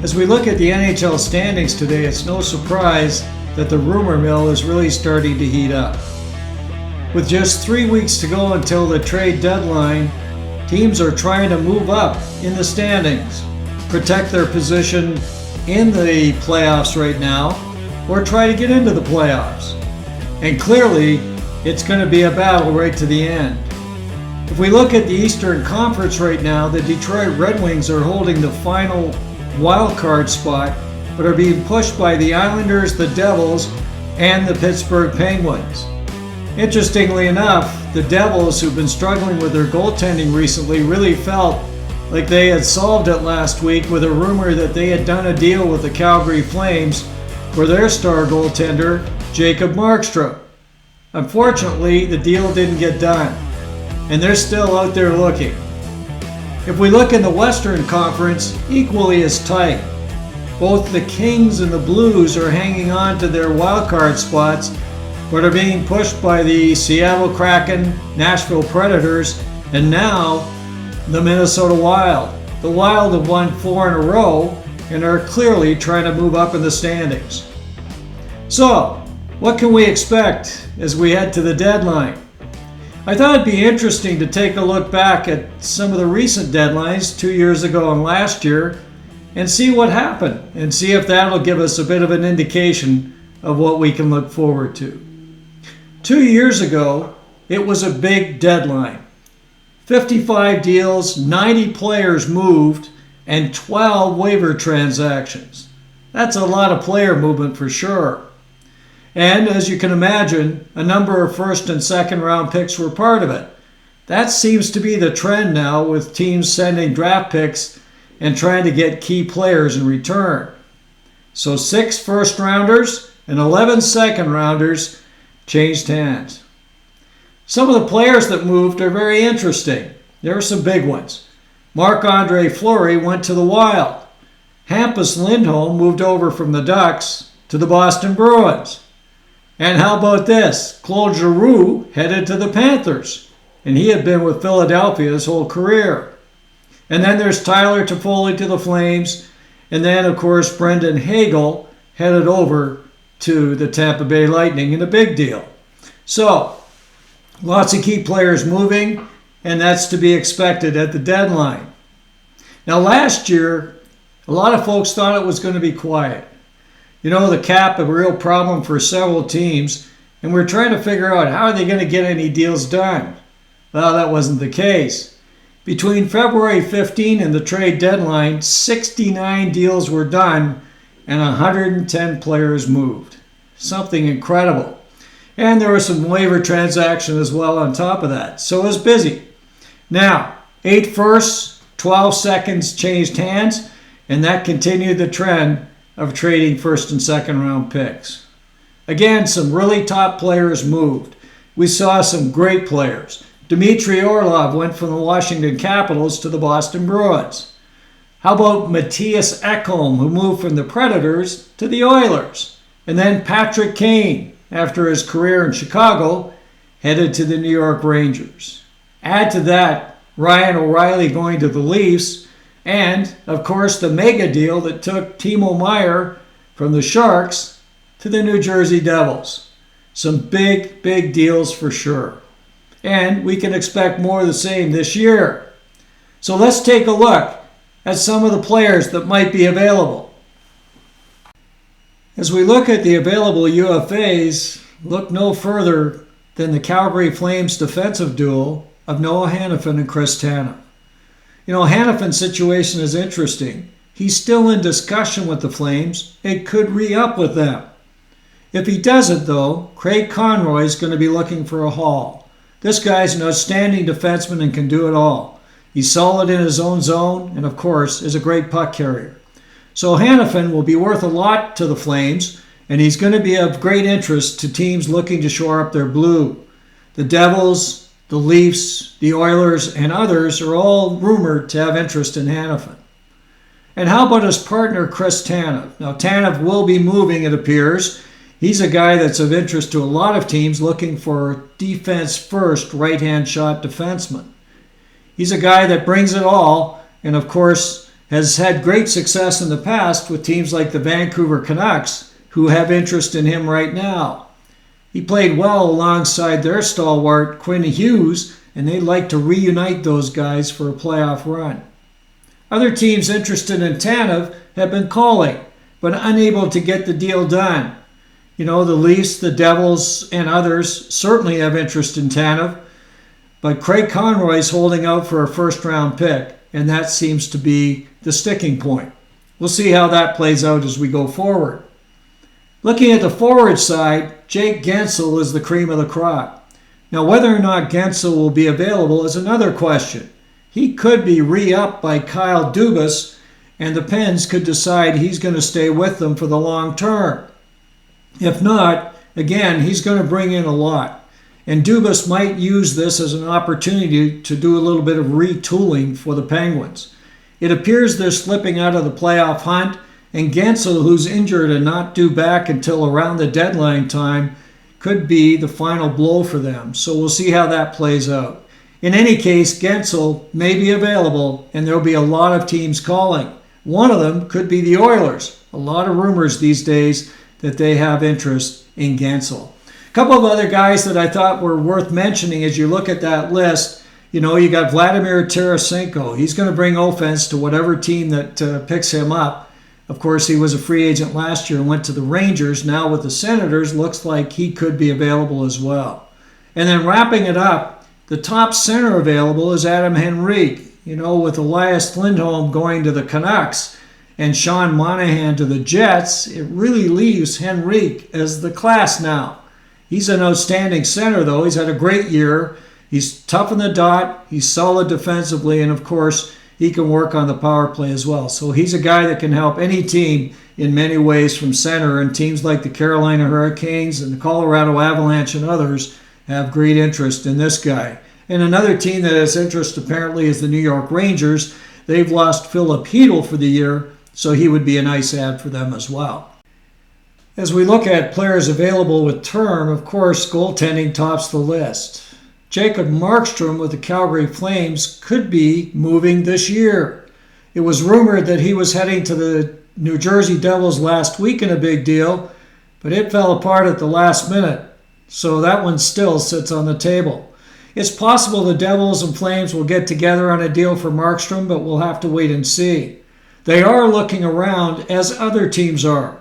As we look at the NHL standings today, it's no surprise that the rumor mill is really starting to heat up. With just 3 weeks to go until the trade deadline, teams are trying to move up in the standings, protect their position in the playoffs right now, or try to get into the playoffs. And clearly, it's going to be a battle right to the end. If we look at the Eastern Conference right now, the Detroit Red Wings are holding the final wild card spot, but are being pushed by the Islanders, the Devils, and the Pittsburgh Penguins. Interestingly enough, the Devils, who've been struggling with their goaltending recently, really felt like they had solved it last week with a rumor that they had done a deal with the Calgary Flames for their star goaltender, Jacob Markstrom. Unfortunately, the deal didn't get done, and they're still out there looking. If we look in the Western Conference, equally as tight. Both the Kings and the Blues are hanging on to their wildcard spots, but are being pushed by the Seattle Kraken, Nashville Predators, and now the Minnesota Wild. The Wild have won 4 in a row and are clearly trying to move up in the standings. So, what can we expect as we head to the deadline? I thought it'd be interesting to take a look back at some of the recent deadlines 2 years ago and last year and see what happened and see if that'll give us a bit of an indication of what we can look forward to. 2 years ago, it was a big deadline. 55 deals, 90 players moved, and 12 waiver transactions. That's a lot of player movement for sure. And as you can imagine, a number of first and second round picks were part of it. That seems to be the trend now, with teams sending draft picks and trying to get key players in return. So 6 first rounders and 11 second rounders changed hands. Some of the players that moved are very interesting. There are some big ones. Marc-Andre Fleury went to the Wild. Hampus Lindholm moved over from the Ducks to the Boston Bruins. And how about this? Claude Giroux headed to the Panthers, and he had been with Philadelphia his whole career. And then there's Tyler Toffoli to the Flames, and then, of course, Brendan Hagel headed over to the Tampa Bay Lightning in a big deal. So, lots of key players moving, and that's to be expected at the deadline. Now, last year, a lot of folks thought it was going to be quiet. You know, the cap, a real problem for several teams, and we're trying to figure out how are they going to get any deals done. Well, that wasn't the case. Between February 15 and the trade deadline, 69 deals were done and 110 players moved. Something incredible. And there was some waiver transaction as well on top of that. So it was busy. Now, 8 firsts, 12 seconds changed hands, and that continued the trend of trading first and second round picks. Again, some really top players moved. We saw some great players. Dmitry Orlov went from the Washington Capitals to the Boston Bruins. How about Matthias Ekholm, who moved from the Predators to the Oilers? And then Patrick Kane, after his career in Chicago, headed to the New York Rangers. Add to that Ryan O'Reilly going to the Leafs, and, of course, the mega deal that took Timo Meier from the Sharks to the New Jersey Devils. Some big, big deals for sure. And we can expect more of the same this year. So let's take a look at some of the players that might be available. As we look at the available UFAs, look no further than the Calgary Flames defensive duo of Noah Hanifin and Chris Tanev. You know, Hanifin's situation is interesting. He's still in discussion with the Flames and could re-up with them. If he doesn't, though, Craig Conroy is going to be looking for a haul. This guy's an outstanding defenseman and can do it all. He's solid in his own zone and, of course, is a great puck carrier. So Hanifin will be worth a lot to the Flames, and he's going to be of great interest to teams looking to shore up their blue. The Devils, the Leafs, the Oilers, and others are all rumored to have interest in Hanifin. And how about his partner, Chris Tanev? Now, Tanev will be moving, it appears. He's a guy that's of interest to a lot of teams looking for defense-first right-hand shot defenseman. He's a guy that brings it all, and of course, has had great success in the past with teams like the Vancouver Canucks, who have interest in him right now. He played well alongside their stalwart Quinn Hughes, and they'd like to reunite those guys for a playoff run. Other teams interested in Tanev have been calling, but unable to get the deal done. The Leafs, the Devils, and others certainly have interest in Tanev, but Craig Conroy's holding out for a first-round pick, and that seems to be the sticking point. We'll see how that plays out as we go forward. Looking at the forward side, Jake Guentzel is the cream of the crop. Now, whether or not Guentzel will be available is another question. He could be re-upped by Kyle Dubas, and the Pens could decide he's going to stay with them for the long term. If not, again, he's going to bring in a lot. And Dubas might use this as an opportunity to do a little bit of retooling for the Penguins. It appears they're slipping out of the playoff hunt, and Guentzel, who's injured and not due back until around the deadline time, could be the final blow for them. So we'll see how that plays out. In any case, Guentzel may be available, and there'll be a lot of teams calling. One of them could be the Oilers. A lot of rumors these days that they have interest in Guentzel. A couple of other guys that I thought were worth mentioning as you look at that list. You got Valdimir Tarasenko. He's going to bring offense to whatever team that picks him up. Of course, he was a free agent last year and went to the Rangers. Now with the Senators, looks like he could be available as well. And then wrapping it up, the top center available is Adam Henrique. With Elias Lindholm going to the Canucks and Sean Monahan to the Jets, it really leaves Henrique as the class now. He's an outstanding center, though. He's had a great year. He's tough in the dot. He's solid defensively. And, of course, he can work on the power play as well. So he's a guy that can help any team in many ways from center. And teams like the Carolina Hurricanes and the Colorado Avalanche and others have great interest in this guy. And another team that has interest apparently is the New York Rangers. They've lost Philip Hedl for the year, so he would be a nice add for them as well. As we look at players available with term, of course, goaltending tops the list. Jacob Markstrom with the Calgary Flames could be moving this year. It was rumored that he was heading to the New Jersey Devils last week in a big deal, but it fell apart at the last minute, so that one still sits on the table. It's possible the Devils and Flames will get together on a deal for Markstrom, but we'll have to wait and see. They are looking around, as other teams are.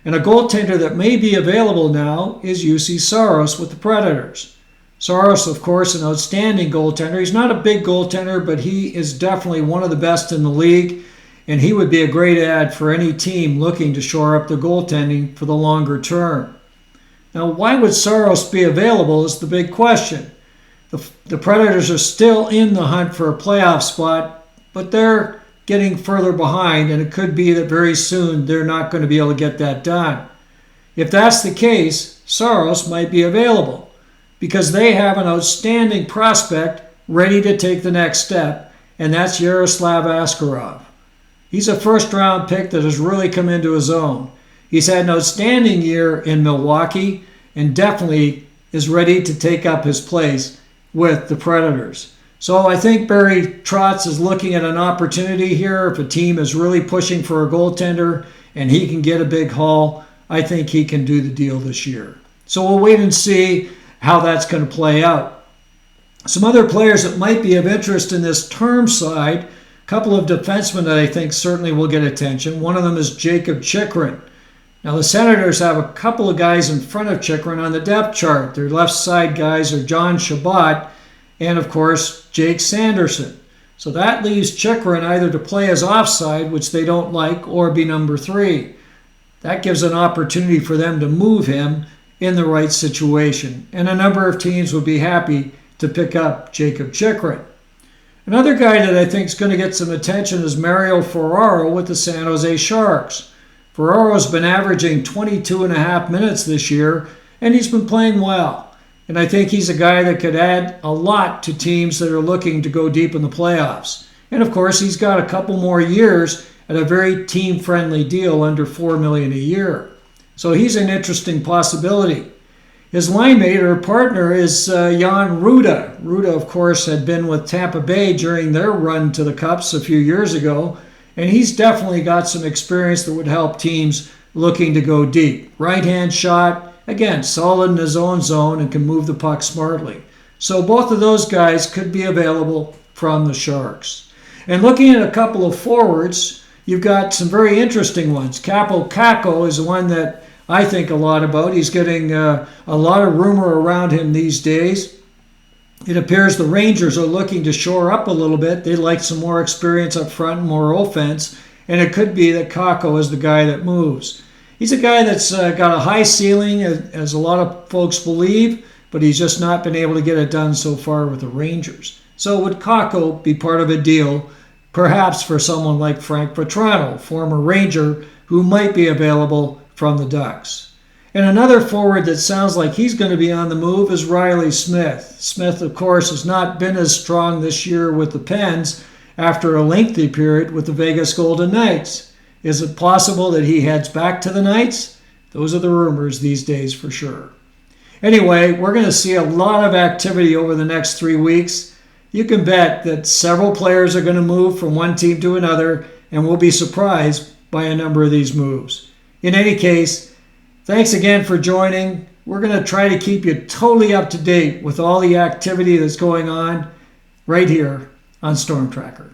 And a goaltender that may be available now is Juuse Saros with the Predetors. Saros, of course, an outstanding goaltender. He's not a big goaltender, but he is definitely one of the best in the league, and he would be a great add for any team looking to shore up the goaltending for the longer term. Now, why would Saros be available is the big question. The Predators are still in the hunt for a playoff spot, but they're getting further behind, and it could be that very soon they're not going to be able to get that done. If that's the case, Saros might be available because they have an outstanding prospect ready to take the next step, and that's Yaroslav Askarov. He's a first-round pick that has really come into his own. He's had an outstanding year in Milwaukee and definitely is ready to take up his place with the Predators. So I think Barry Trotz is looking at an opportunity here. If a team is really pushing for a goaltender and he can get a big haul, I think he can do the deal this year. So we'll wait and see how that's going to play out. Some other players that might be of interest in this term side, a couple of defensemen that I think certainly will get attention. One of them is Jacob Chychrun. Now, the Senators have a couple of guys in front of Chychrun on the depth chart. Their left side guys are John Shabbat and, of course, Jake Sanderson. So that leaves Chychrun either to play as offside, which they don't like, or be number 3. That gives an opportunity for them to move him in the right situation. And a number of teams would be happy to pick up Jacob Chychrun. Another guy that I think is going to get some attention is Mario Ferraro with the San Jose Sharks. Ferraro's been averaging 22.5 minutes this year, and he's been playing well. And I think he's a guy that could add a lot to teams that are looking to go deep in the playoffs. And of course, he's got a couple more years at a very team-friendly deal under $4 million a year. So he's an interesting possibility. His line mate or partner is Jan Rutta. Rutta, of course, had been with Tampa Bay during their run to the Cups a few years ago, and he's definitely got some experience that would help teams looking to go deep. Right-hand shot, again, solid in his own zone and can move the puck smartly. So both of those guys could be available from the Sharks. And looking at a couple of forwards, you've got some very interesting ones. Kakko is the one that I think a lot about. He's getting a lot of rumor around him these days. It appears the Rangers are looking to shore up a little bit. They'd like some more experience up front and more offense. And it could be that Kakko is the guy that moves. He's a guy that's got a high ceiling, as a lot of folks believe, but he's just not been able to get it done so far with the Rangers. So would Kakko be part of a deal, perhaps for someone like Frank Vatrano, former Ranger, who might be available from the Ducks? And another forward that sounds like he's going to be on the move is Riley Smith. Smith, of course, has not been as strong this year with the Pens after a lengthy period with the Vegas Golden Knights. Is it possible that he heads back to the Knights? Those are the rumors these days for sure. Anyway, we're going to see a lot of activity over the next 3 weeks. You can bet that several players are going to move from one team to another, and we'll be surprised by a number of these moves. In any case, thanks again for joining. We're going to try to keep you totally up to date with all the activity that's going on right here on Storm Tracker.